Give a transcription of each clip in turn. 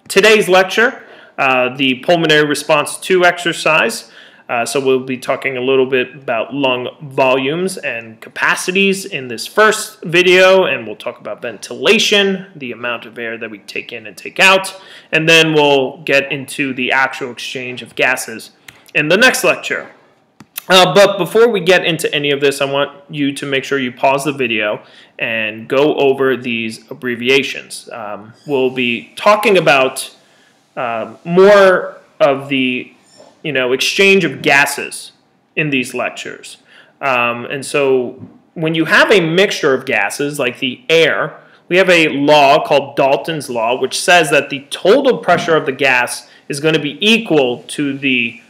Today's lecture, the pulmonary response 2 exercise. So we'll be talking a little bit about lung volumes and capacities in this first video, and we'll talk about ventilation, the amount of air that we take in and take out, and then we'll get into the actual exchange of gases in the next lecture. But before we get into any of this, I want you to make sure you pause the video and go over these abbreviations. We'll be talking about more of the exchange of gases in these lectures. And so when you have a mixture of gases like the air, we have a law called Dalton's law, which says that the total pressure of the gas is going to be equal to the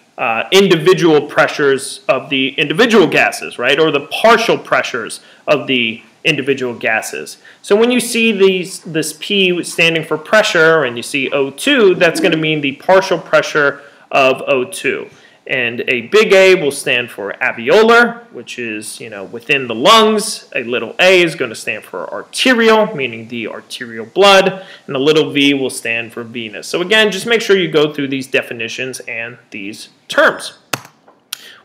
individual pressures of the individual gases, right? Or the partial pressures of the individual gases. So when you see this P standing for pressure and you see O2, that's going to mean the partial pressure of O2. And a big A will stand for alveolar, which is, within the lungs. A little a is going to stand for arterial, meaning the arterial blood. And a little v will stand for venous. So again, just make sure you go through these definitions and these terms.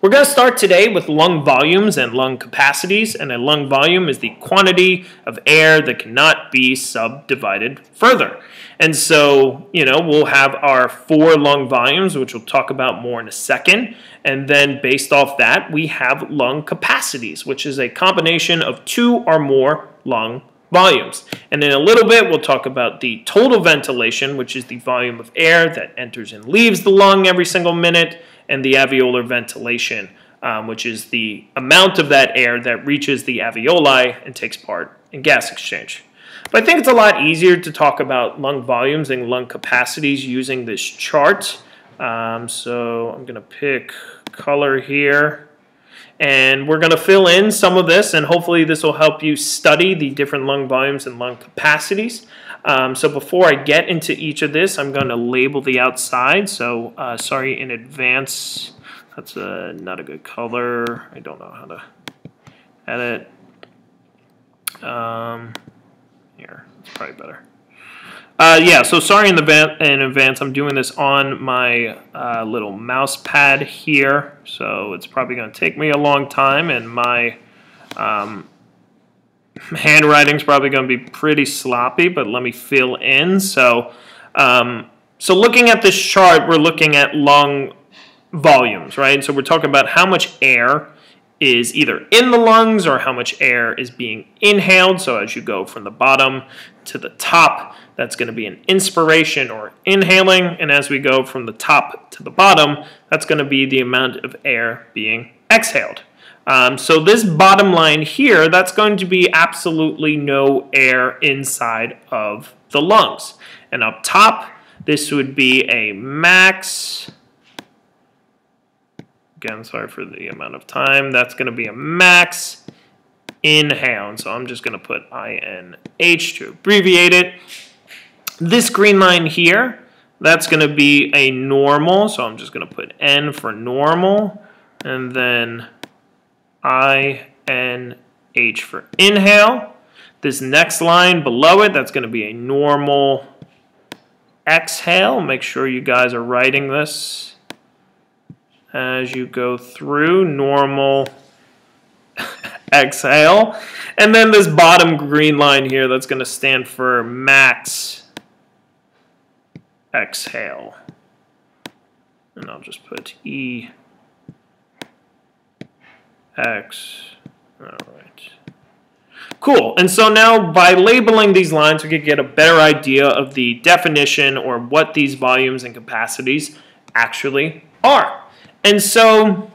We're going to start today with lung volumes and lung capacities. And a lung volume is the quantity of air that cannot be subdivided further. And so, we'll have our 4 lung volumes, which we'll talk about more in a second. And then based off that, we have lung capacities, which is a combination of 2 or more lung volumes. And in a little bit, we'll talk about the total ventilation, which is the volume of air that enters and leaves the lung every single minute, and the alveolar ventilation, which is the amount of that air that reaches the alveoli and takes part in gas exchange. But I think it's a lot easier to talk about lung volumes and lung capacities using this chart. So I'm going to pick color here. And we're going to fill in some of this, and hopefully this will help you study the different lung volumes and lung capacities. So before I get into each of this, I'm going to label the outside. So sorry in advance. That's not a good color. I don't know how to edit. Here, it's probably better. Yeah, so sorry in advance. I'm doing this on my little mouse pad here, so it's probably going to take me a long time, and my handwriting's probably going to be pretty sloppy, but let me fill in. So looking at this chart, we're looking at lung volumes, right? So we're talking about how much air is either in the lungs or how much air is being inhaled. So as you go from the bottom to the top, that's going to be an inspiration or inhaling. And as we go from the top to the bottom, that's going to be the amount of air being exhaled. So this bottom line here, that's going to be absolutely no air inside of the lungs. And up top, this would be a max. Again, sorry for the amount of time. That's going to be a max inhale. So I'm just going to put INH to abbreviate it. This green line here, that's going to be a normal. So I'm just going to put N for normal. And then INH for inhale. This next line below it, that's going to be a normal exhale. Make sure you guys are writing this as you go through. Normal exhale. And then this bottom green line here, that's going to stand for max exhale. And I'll just put E X. All right. Cool. And so now by labeling these lines, we can get a better idea of the definition or what these volumes and capacities actually are. And so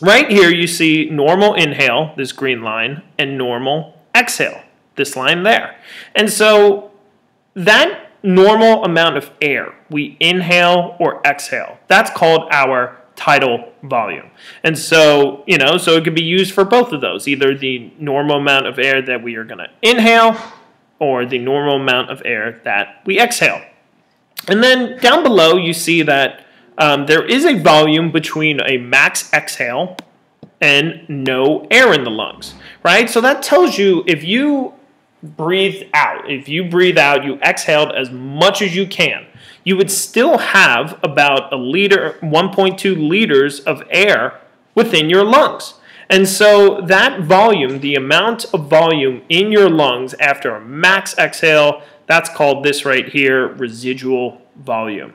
right here you see normal inhale, this green line, and normal exhale, this line there. And so that normal amount of air we inhale or exhale, that's called our tidal volume. And so, so it could be used for both of those, either the normal amount of air that we are going to inhale or the normal amount of air that we exhale. And then down below you see that there is a volume between a max exhale and no air in the lungs, right? So that tells you if you breathe out, you exhaled as much as you can, you would still have about 1.2 liters of air within your lungs. And so that volume, the amount of volume in your lungs after a max exhale, that's called this right here, residual volume.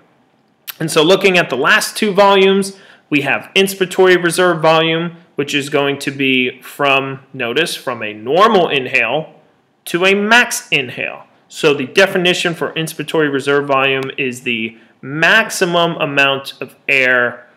And so looking at the last two volumes, we have inspiratory reserve volume, which is going to be from, notice, from a normal inhale to a max inhale. So the definition for inspiratory reserve volume is the maximum amount of air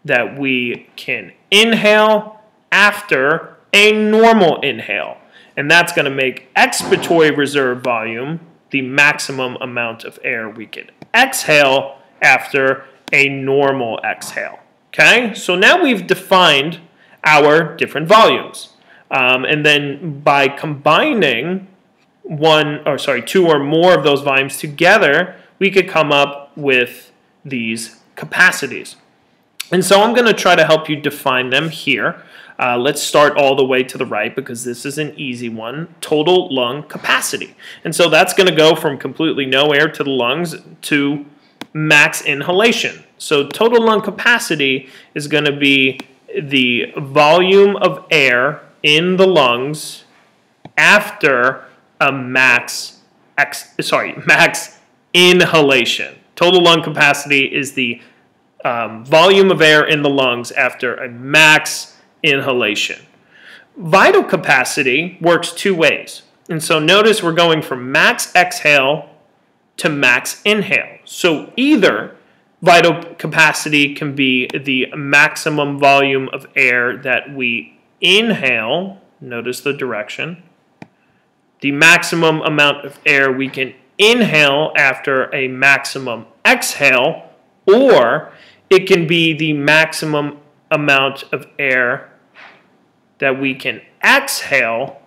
that we can inhale after a normal inhale. And that's going to make expiratory reserve volume the maximum amount of air we can exhale after a normal exhale. Okay, so now we've defined our different volumes. And then by combining two or more of those volumes together, we could come up with these capacities. And so I'm going to try to help you define them here. Let's start all the way to the right because this is an easy one. Total lung capacity. And so that's going to go from completely no air to the lungs to max inhalation. So total lung capacity is going to be the volume of air in the lungs after a max inhalation. Total lung capacity is the volume of air in the lungs after a max inhalation. Vital capacity works two ways. And so notice we're going from max exhale to max inhale. So either vital capacity can be the maximum volume of air that we inhale, notice the direction, the maximum amount of air we can inhale after a maximum exhale, or it can be the maximum amount of air that we can exhale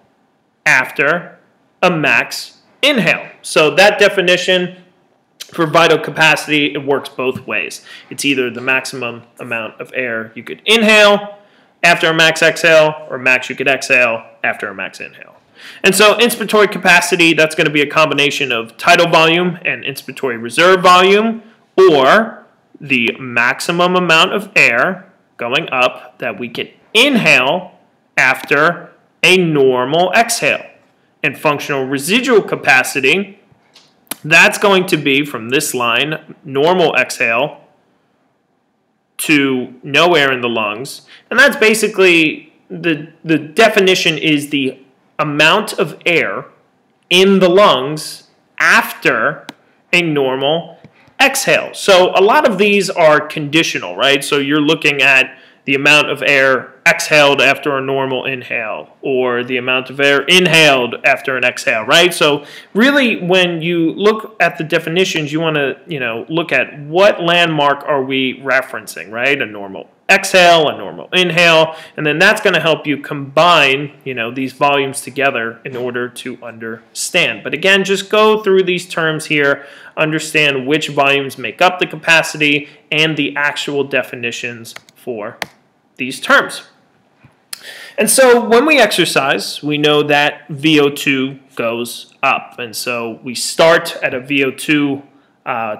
after a max inhale. So that definition for vital capacity, it works both ways. It's either the maximum amount of air you could inhale after a max exhale, or max you could exhale after a max inhale. And so inspiratory capacity, that's going to be a combination of tidal volume and inspiratory reserve volume, or the maximum amount of air going up that we can inhale after a normal exhale. And functional residual capacity, that's going to be from this line, normal exhale to no air in the lungs. And that's basically, the definition is the amount of air in the lungs after a normal exhale. So a lot of these are conditional, right? So you're looking at the amount of air exhaled after a normal inhale, or the amount of air inhaled after an exhale, right? So really, when you look at the definitions, you want to, look at what landmark are we referencing, right? A normal exhale, a normal inhale, and then that's going to help you combine, these volumes together in order to understand. But again, just go through these terms here, understand which volumes make up the capacity and the actual definitions for these terms. And so when we exercise, we know that VO2 goes up. And so we start at a VO2,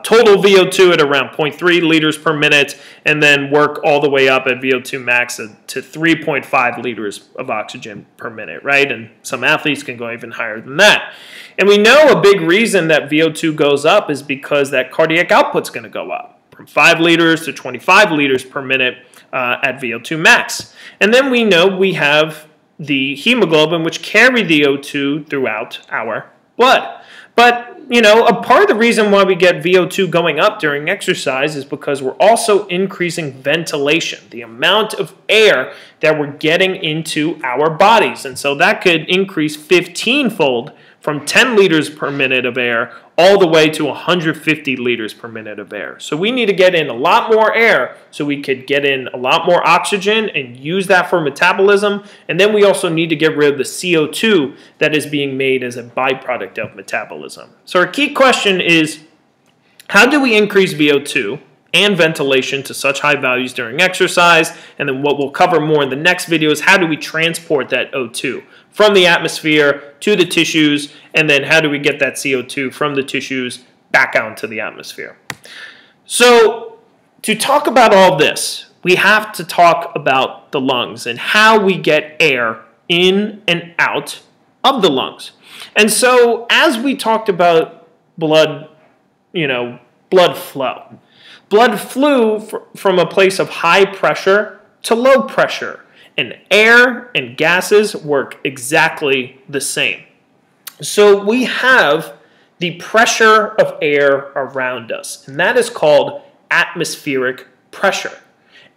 total VO2 at around 0.3 liters per minute, and then work all the way up at VO2 max to 3.5 liters of oxygen per minute, right? And some athletes can go even higher than that. And we know a big reason that VO2 goes up is because that cardiac output's going to go up from 5 liters to 25 liters per minute at VO2 max. And then we know we have the hemoglobin, which carry the O2 throughout our blood. But, a part of the reason why we get VO2 going up during exercise is because we're also increasing ventilation, the amount of air that we're getting into our bodies. And so that could increase 15-fold from 10 liters per minute of air all the way to 150 liters per minute of air. So we need to get in a lot more air so we could get in a lot more oxygen and use that for metabolism. And then we also need to get rid of the CO2 that is being made as a byproduct of metabolism. So our key question is, how do we increase VO2 and ventilation to such high values during exercise? And then what we'll cover more in the next video is how do we transport that O2 from the atmosphere to the tissues, and then how do we get that CO2 from the tissues back out into the atmosphere? So to talk about all this, we have to talk about the lungs and how we get air in and out of the lungs. And so as we talked about blood, blood flow. Blood flew from a place of high pressure to low pressure, and air and gases work exactly the same. So we have the pressure of air around us, and that is called atmospheric pressure.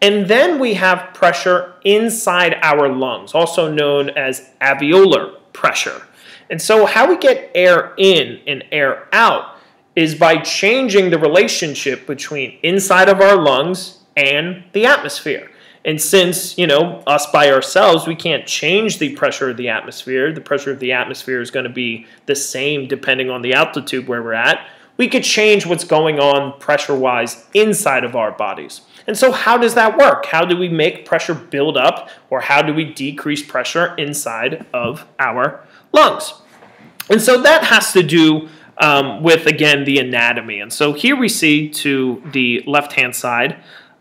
And then we have pressure inside our lungs, also known as alveolar pressure. And so how we get air in and air out is by changing the relationship between inside of our lungs and the atmosphere. And since, us by ourselves, we can't change the pressure of the atmosphere is going to be the same depending on the altitude where we're at, we could change what's going on pressure-wise inside of our bodies. And so how does that work? How do we make pressure build up, or how do we decrease pressure inside of our lungs? And so that has to do with, again, the anatomy. And so here we see to the left-hand side,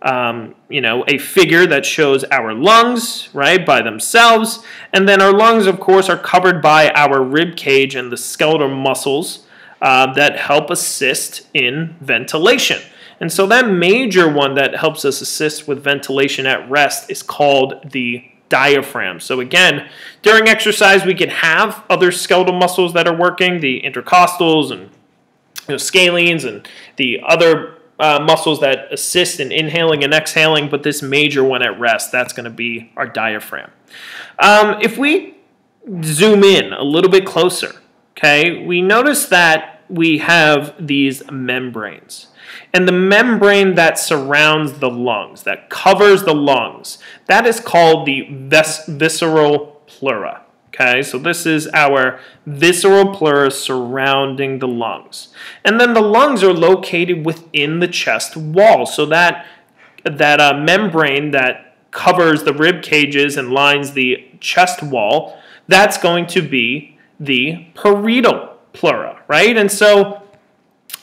a figure that shows our lungs, right, by themselves. And then our lungs, of course, are covered by our rib cage and the skeletal muscles that help assist in ventilation. And so that major one that helps us assist with ventilation at rest is called the diaphragm. So again, during exercise, we can have other skeletal muscles that are working, the intercostals and scalenes and the other muscles that assist in inhaling and exhaling, but this major one at rest, that's going to be our diaphragm. If we zoom in a little bit closer, okay, we notice that we have these membranes. And the membrane that surrounds the lungs, that covers the lungs, that is called the visceral pleura. Okay, so this is our visceral pleura surrounding the lungs. And then the lungs are located within the chest wall. So that membrane that covers the rib cages and lines the chest wall, that's going to be the parietal pleura, right? And so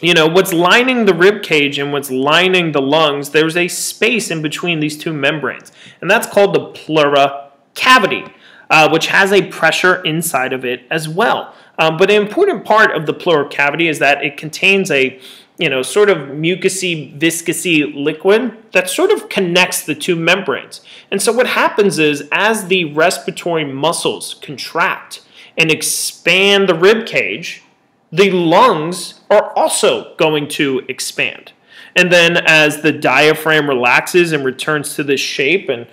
what's lining the rib cage and what's lining the lungs, there's a space in between these two membranes. And that's called the pleura cavity, which has a pressure inside of it as well. But an important part of the pleural cavity is that it contains a sort of mucousy, viscousy liquid that sort of connects the two membranes. And so what happens is, as the respiratory muscles contract and expand the rib cage, the lungs are also going to expand. And then as the diaphragm relaxes and returns to this shape and,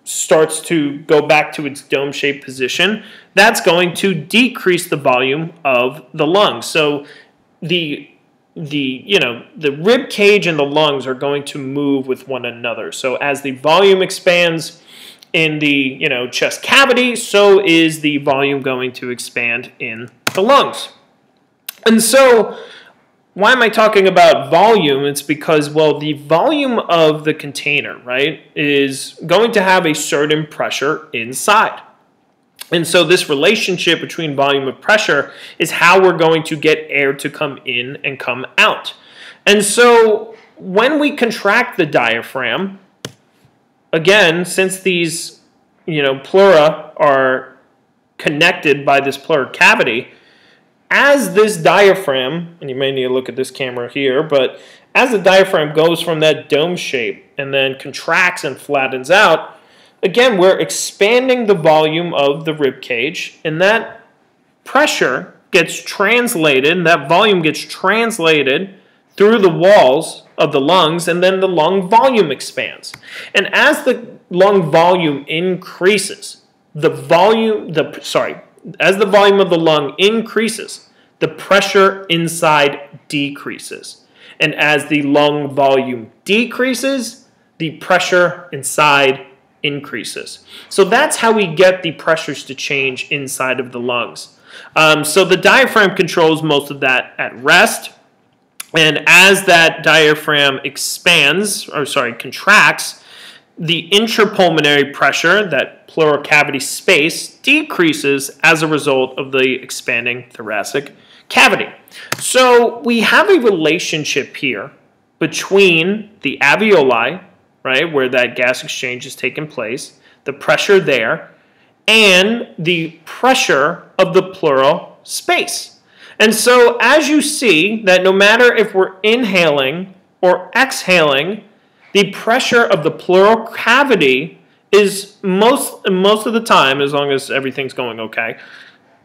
starts to go back to its dome-shaped position, that's going to decrease the volume of the lungs. So the rib cage and the lungs are going to move with one another. So as the volume expands in the chest cavity, so is the volume going to expand in the lungs. And so why am I talking about volume? It's because, well, the volume of the container, right, is going to have a certain pressure inside. And so this relationship between volume and pressure is how we're going to get air to come in and come out. And so when we contract the diaphragm, again, since these pleura are connected by this pleural cavity, as this diaphragm, and you may need to look at this camera here, but as the diaphragm goes from that dome shape and then contracts and flattens out, again, we're expanding the volume of the rib cage, and that pressure gets translated, that volume gets translated through the walls of the lungs, and then the lung volume expands. And as the lung volume increases, as the volume of the lung increases, the pressure inside decreases. And as the lung volume decreases, the pressure inside increases. So that's how we get the pressures to change inside of the lungs. So the diaphragm controls most of that at rest. And as that diaphragm contracts, the intrapulmonary pressure, that pleural cavity space, decreases as a result of the expanding thoracic cavity. So we have a relationship here between the alveoli, right, where that gas exchange is taking place, the pressure there, and the pressure of the pleural space. And so as you see that no matter if we're inhaling or exhaling, the pressure of the pleural cavity is most of the time, as long as everything's going okay,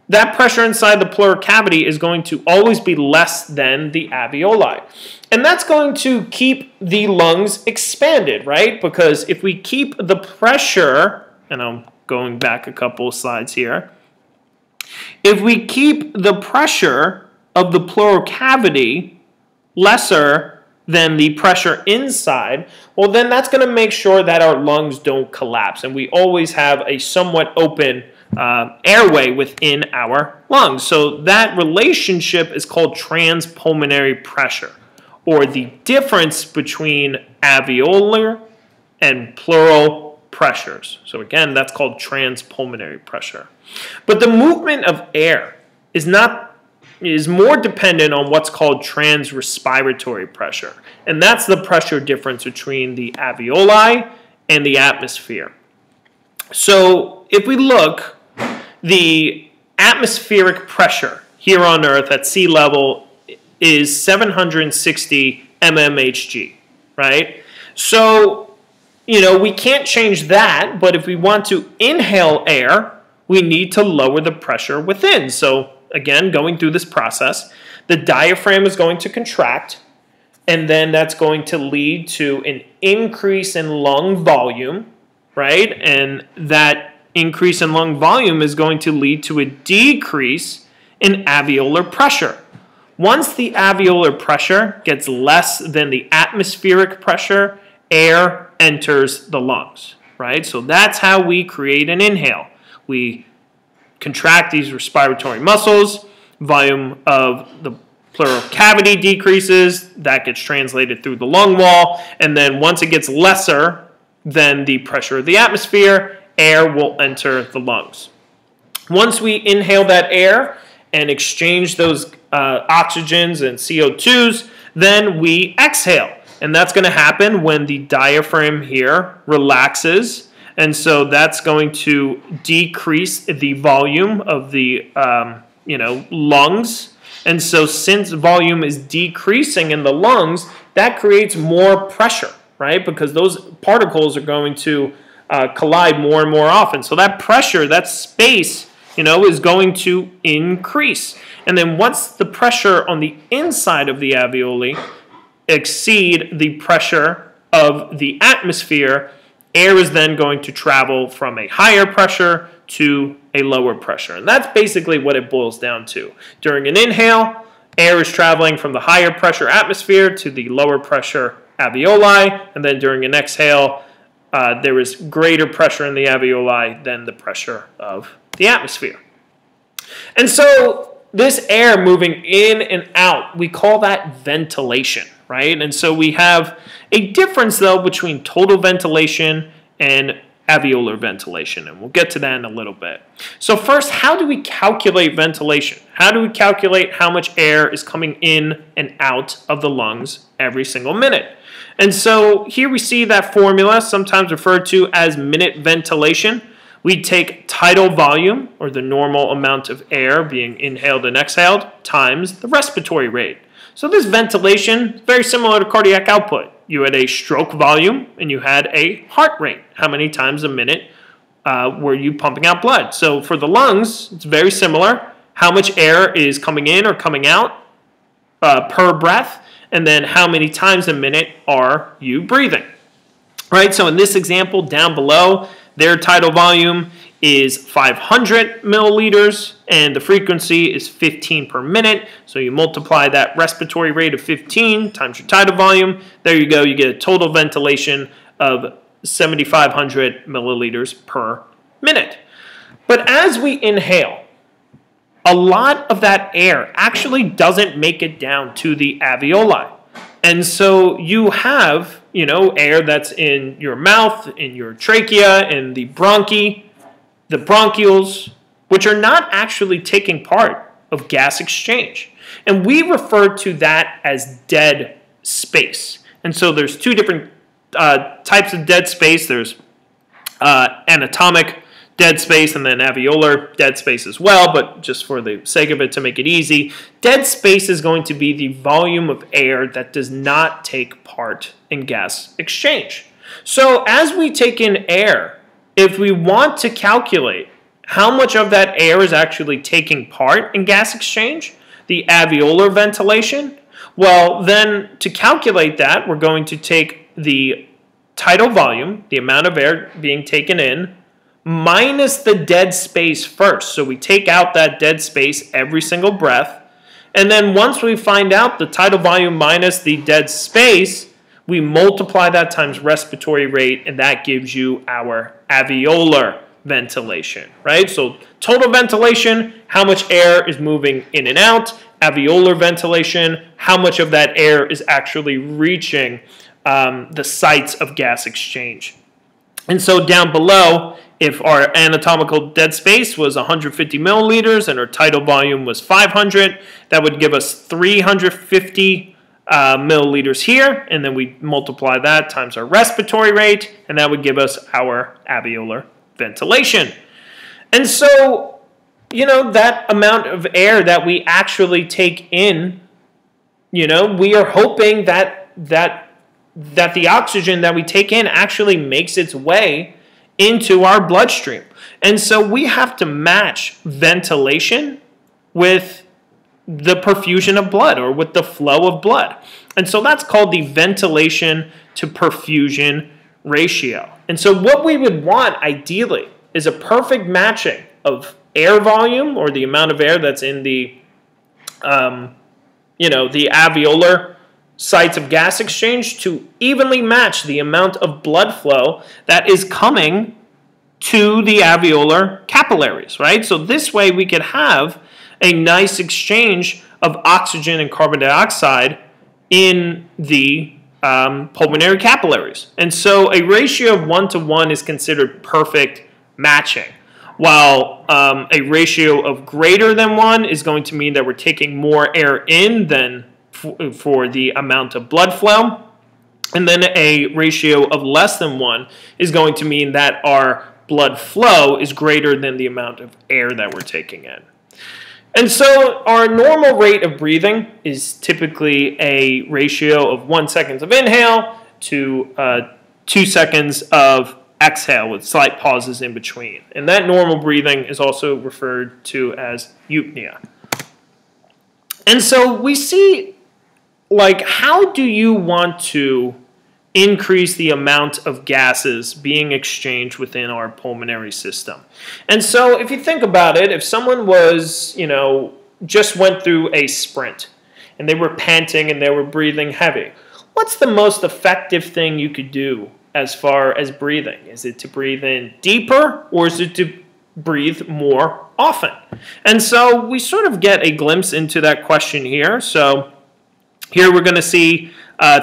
that pressure inside the pleural cavity is going to always be less than the alveoli. And that's going to keep the lungs expanded, right? Because if we keep the pressure, and I'm going back a couple of slides here, if we keep the pressure of the pleural cavity lesser than the pressure inside, well, then that's going to make sure that our lungs don't collapse. And we always have a somewhat open airway within our lungs. So that relationship is called transpulmonary pressure, or the difference between alveolar and pleural pressures. So again, that's called transpulmonary pressure. But the movement of air is more dependent on what's called transrespiratory pressure. And that's the pressure difference between the alveoli and the atmosphere. So if we look, the atmospheric pressure here on Earth at sea level is 760 mmHg, right? So, we can't change that, but if we want to inhale air, we need to lower the pressure within. So, again, going through this process, the diaphragm is going to contract, and then that's going to lead to an increase in lung volume, right? And that increase in lung volume is going to lead to a decrease in alveolar pressure. Once the alveolar pressure gets less than the atmospheric pressure, air enters the lungs, right? So that's how we create an inhale. We contract these respiratory muscles, volume of the pleural cavity decreases, that gets translated through the lung wall, and then once it gets lesser than the pressure of the atmosphere, air will enter the lungs. Once we inhale that air and exchange those oxygens and CO2s, then we exhale. And that's going to happen when the diaphragm here relaxes. And so that's going to decrease the volume of the lungs. And so since volume is decreasing in the lungs, that creates more pressure, right? Because those particles are going to collide more and more often. So that pressure, that space, is going to increase. And then once the pressure on the inside of the alveoli exceed the pressure of the atmosphere, air is then going to travel from a higher pressure to a lower pressure. And that's basically what it boils down to. During an inhale, air is traveling from the higher pressure atmosphere to the lower pressure alveoli, and then during an exhale, there is greater pressure in the alveoli than the pressure of the atmosphere. And so this air moving in and out, we call that ventilation, right? And so we have a difference, though, between total ventilation and alveolar ventilation, and we'll get to that in a little bit. So first, how do we calculate ventilation? How do we calculate how much air is coming in and out of the lungs every single minute? And so here we see that formula, sometimes referred to as minute ventilation. We take tidal volume, or the normal amount of air being inhaled and exhaled, times the respiratory rate. So this ventilation is very similar to cardiac output. You had a stroke volume and you had a heart rate. How many times a minute were you pumping out blood? So for the lungs, it's very similar. How much air is coming in or coming out per breath, and then how many times a minute are you breathing? Right, so in this example down below, their tidal volume is 500 milliliters, and the frequency is 15 per minute. So you multiply that respiratory rate of 15 times your tidal volume. There you go. You get a total ventilation of 7,500 milliliters per minute. But as we inhale, a lot of that air actually doesn't make it down to the alveoli. And so you have, air that's in your mouth, in your trachea, in the bronchi, the bronchioles, which are not actually taking part of gas exchange. And we refer to that as dead space. And so there's two different types of dead space. There's anatomic dead space and then alveolar dead space as well, but just for the sake of it, to make it easy, dead space is going to be the volume of air that does not take part in gas exchange. So as we take in air, if we want to calculate how much of that air is actually taking part in gas exchange, the alveolar ventilation, well, then to calculate that, we're going to take the tidal volume, the amount of air being taken in, minus the dead space first. So we take out that dead space every single breath. And then once we find out the tidal volume minus the dead space, we multiply that times respiratory rate, and that gives you our alveolar ventilation, right? So total ventilation, how much air is moving in and out. Alveolar ventilation, how much of that air is actually reaching the sites of gas exchange. And so down below, if our anatomical dead space was 150 milliliters and our tidal volume was 500, that would give us 350 milliliters here, and then we multiply that times our respiratory rate, and that would give us our alveolar ventilation. And so, you know, that amount of air that we actually take in, you know, we are hoping that the oxygen that we take in actually makes its way into our bloodstream. And so we have to match ventilation with the perfusion of blood, or with the flow of blood. And so that's called the ventilation to perfusion ratio. And so what we would want ideally is a perfect matching of air volume, or the amount of air that's in the the alveolar sites of gas exchange, to evenly match the amount of blood flow that is coming to the alveolar capillaries, right? So this way we could have a nice exchange of oxygen and carbon dioxide in the pulmonary capillaries. And so a ratio of 1:1 is considered perfect matching, while a ratio of greater than 1 is going to mean that we're taking more air in than for the amount of blood flow. And then a ratio of less than 1 is going to mean that our blood flow is greater than the amount of air that we're taking in. And so our normal rate of breathing is typically a ratio of 1 second of inhale to 2 seconds of exhale, with slight pauses in between. And that normal breathing is also referred to as eupnea. And so we see, like, how do you want to increase the amount of gases being exchanged within our pulmonary system? And so if you think about it, if someone was, just went through a sprint and they were panting and they were breathing heavy, what's the most effective thing you could do as far as breathing? Is it to breathe in deeper, or is it to breathe more often? And so we sort of get a glimpse into that question here. So here we're going to see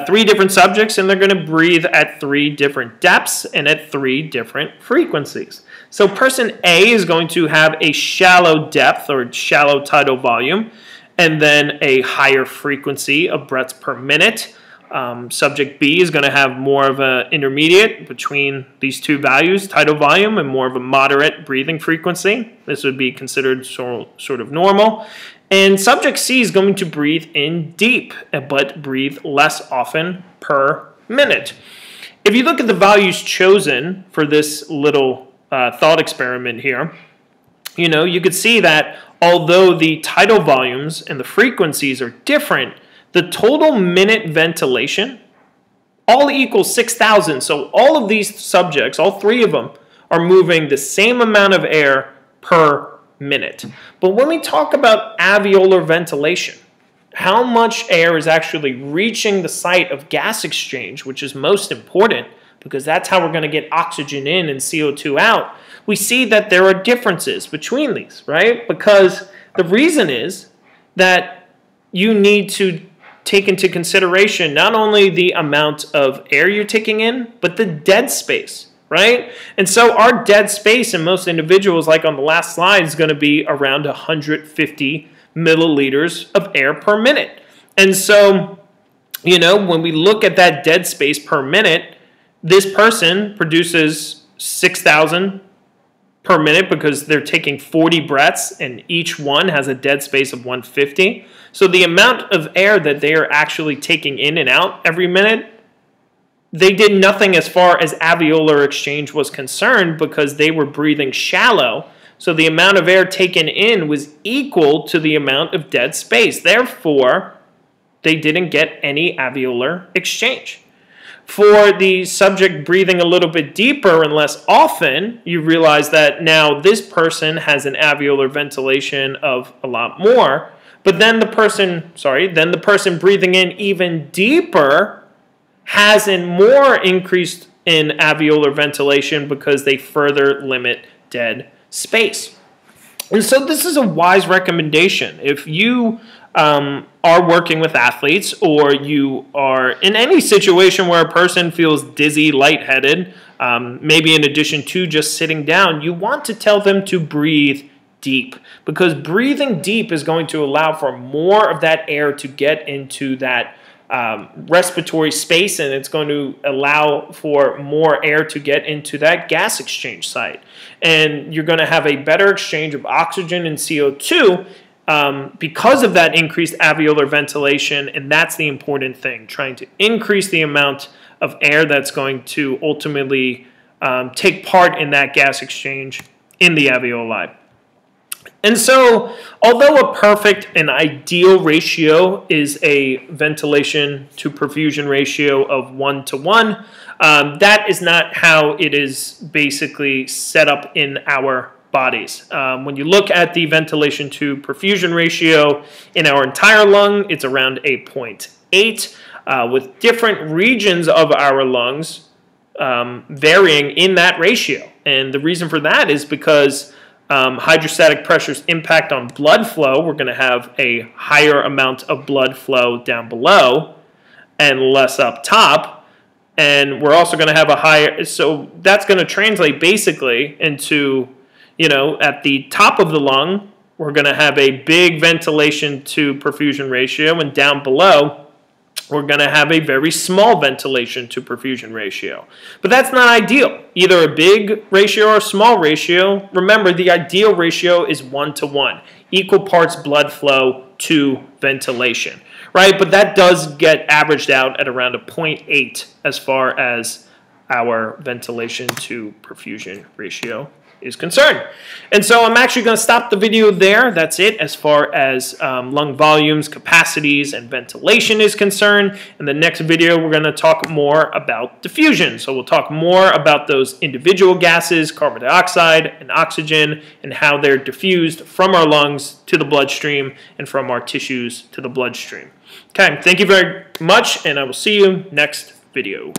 3 different subjects, and they're going to breathe at 3 different depths and at 3 different frequencies. So person A is going to have a shallow depth, or shallow tidal volume, and then a higher frequency of breaths per minute. Subject B is going to have more of an intermediate between these 2 values, tidal volume, and more of a moderate breathing frequency. This would be considered sort of normal. And subject C is going to breathe in deep, but breathe less often per minute. If you look at the values chosen for this little thought experiment here, you could see that although the tidal volumes and the frequencies are different, the total minute ventilation all equals 6,000. So all of these subjects, all 3 of them, are moving the same amount of air per minute. But when we talk about alveolar ventilation, how much air is actually reaching the site of gas exchange, which is most important because that's how we're going to get oxygen in and CO2 out, we see that there are differences between these, right? Because the reason is that you need to take into consideration not only the amount of air you're taking in, but the dead space, right? And so our dead space in most individuals, like on the last slide, is going to be around 150 milliliters of air per minute. And so, you know, when we look at that dead space per minute, this person produces 6,000 per minute because they're taking 40 breaths and each one has a dead space of 150. So the amount of air that they are actually taking in and out every minute, they did nothing as far as alveolar exchange was concerned because they were breathing shallow. So the amount of air taken in was equal to the amount of dead space. Therefore, they didn't get any alveolar exchange. For the subject breathing a little bit deeper and less often, you realize that now this person has an alveolar ventilation of a lot more, but then the person breathing in even deeper has a more increased in alveolar ventilation because they further limit dead space. And so this is a wise recommendation. If you are working with athletes, or you are in any situation where a person feels dizzy, lightheaded, maybe in addition to just sitting down, you want to tell them to breathe deep, because breathing deep is going to allow for more of that air to get into that respiratory space, and it's going to allow for more air to get into that gas exchange site. And you're going to have a better exchange of oxygen and CO2 because of that increased alveolar ventilation, and that's the important thing, trying to increase the amount of air that's going to ultimately take part in that gas exchange in the alveoli. And so, although a perfect and ideal ratio is a ventilation to perfusion ratio of 1:1, that is not how it is basically set up in our bodies. When you look at the ventilation to perfusion ratio in our entire lung, it's around 8.8, with different regions of our lungs varying in that ratio. And the reason for that is because hydrostatic pressure's impact on blood flow, we're going to have a higher amount of blood flow down below and less up top. And we're also going to have a higher, so that's going to translate basically into, you know, at the top of the lung, we're going to have a big ventilation to perfusion ratio, and down below, we're going to have a very small ventilation to perfusion ratio. But that's not ideal, either a big ratio or a small ratio. Remember, the ideal ratio is 1:1, equal parts blood flow to ventilation, right? But that does get averaged out at around a 0.8 as far as our ventilation to perfusion ratio is concerned. And so I'm actually going to stop the video there. That's it as far as lung volumes, capacities, and ventilation is concerned. In the next video, we're going to talk more about diffusion. So we'll talk more about those individual gases, carbon dioxide and oxygen, and how they're diffused from our lungs to the bloodstream and from our tissues to the bloodstream. Okay, thank you very much, and I will see you next video.